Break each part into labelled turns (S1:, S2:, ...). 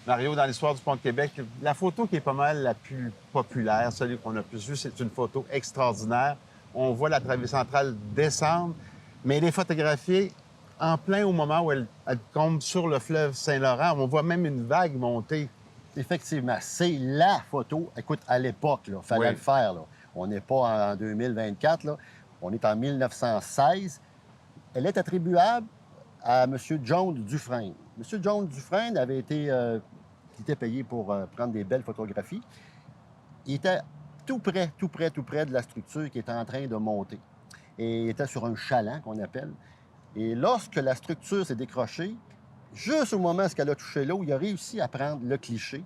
S1: Mario, dans l'histoire du Pont de Québec, la photo qui est pas mal la plus populaire, celle qu'on a plus vue, c'est une photo extraordinaire. On voit la travée centrale descendre, mais elle est photographiée en plein au moment où elle tombe sur le fleuve Saint-Laurent. On voit même une vague monter.
S2: Effectivement, c'est la photo. Écoute, à l'époque, il fallait
S1: Oui.
S2: le faire. Là. On n'est pas en 2024, là. On est en 1916. Elle est attribuable à M. John Dufresne. M. John Dufresne avait été il était payé pour prendre des belles photographies. Il était tout près de la structure qui était en train de monter. Et il était sur un chaland, qu'on appelle. Et lorsque la structure s'est décrochée, juste au moment où elle a touché l'eau, il a réussi à prendre le cliché.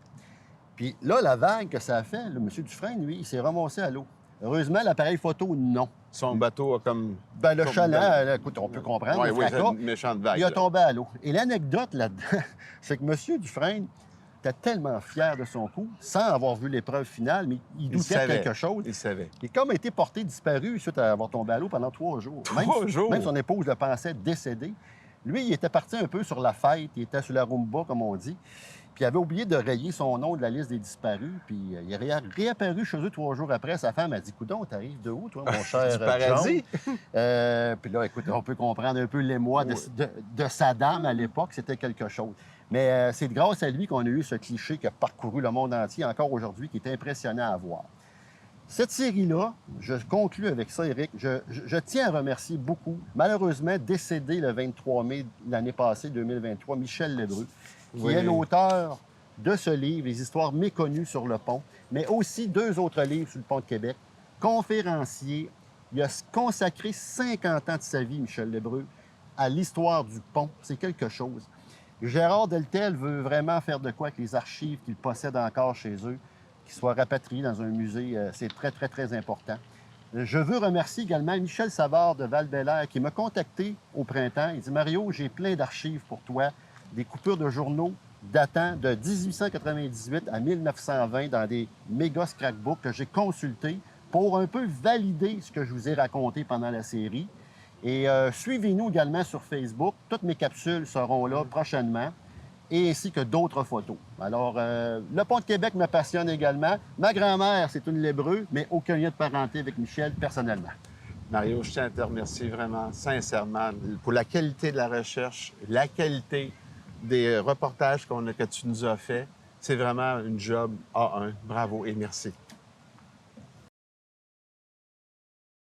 S2: Puis là, la vague que ça a fait, le M. Dufresne, lui, il s'est ramassé à l'eau. Heureusement, l'appareil photo, non.
S1: Son bateau a comme...
S2: Ben, le chaland, écoute, on peut comprendre,
S1: Oui,
S2: le
S1: oui, c'est
S2: fracas,
S1: une méchante vague.
S2: il a
S1: là.
S2: tombé à l'eau. Et l'anecdote là-dedans, c'est que M. Dufresne était tellement fier de son coup, sans avoir vu l'épreuve finale, mais il doutait de
S1: savait.
S2: quelque chose.
S1: Il savait.
S2: Il a comme été porté disparu suite à avoir tombé à l'eau pendant 3 jours.
S1: Trois jours?
S2: Même son épouse le pensait décédé. Lui, il était parti un peu sur la fête, il était sur la rumba, comme on dit. Puis il avait oublié de rayer son nom de la liste des disparus. Puis il est réapparu chez eux 3 jours après. Sa femme a dit: Coudon, t'arrives de où, toi, mon cher
S1: Du paradis?
S2: John? Puis là, écoute, on peut comprendre un peu l'émoi de sa dame à l'époque. C'était quelque chose. Mais c'est grâce à lui qu'on a eu ce cliché qui a parcouru le monde entier encore aujourd'hui, qui est impressionnant à voir. Cette série-là, je conclus avec ça, Éric. Je tiens à remercier beaucoup, malheureusement décédé le 23 mai de l'année passée, 2023, Michel Lebreu, qui
S1: Oui.
S2: est l'auteur de ce livre, Les histoires méconnues sur le pont, mais aussi 2 autres livres sur le pont de Québec. Conférencier, il a consacré 50 ans de sa vie, Michel Lebreu, à l'histoire du pont. C'est quelque chose. Gérard Deltel veut vraiment faire de quoi avec les archives qu'il possède encore chez eux, qui soient rapatriés dans un musée. C'est très important. Je veux remercier également Michel Savard de Val-Bélair qui m'a contacté au printemps. Il dit: Mario, j'ai plein d'archives pour toi, des coupures de journaux datant de 1898 à 1920 dans des méga scrapbooks que j'ai consultés pour un peu valider ce que je vous ai raconté pendant la série. Et suivez-nous également sur Facebook. Toutes mes capsules seront là prochainement, et ainsi que d'autres photos. Alors, le Pont de Québec me passionne également. Ma grand-mère, c'est une Lébreu, mais aucun lien de parenté avec Michel, personnellement.
S1: Mario, je tiens à te remercier vraiment, sincèrement, pour la qualité de la recherche, la qualité des reportages que tu nous as faits. C'est vraiment une job A1. Bravo et merci.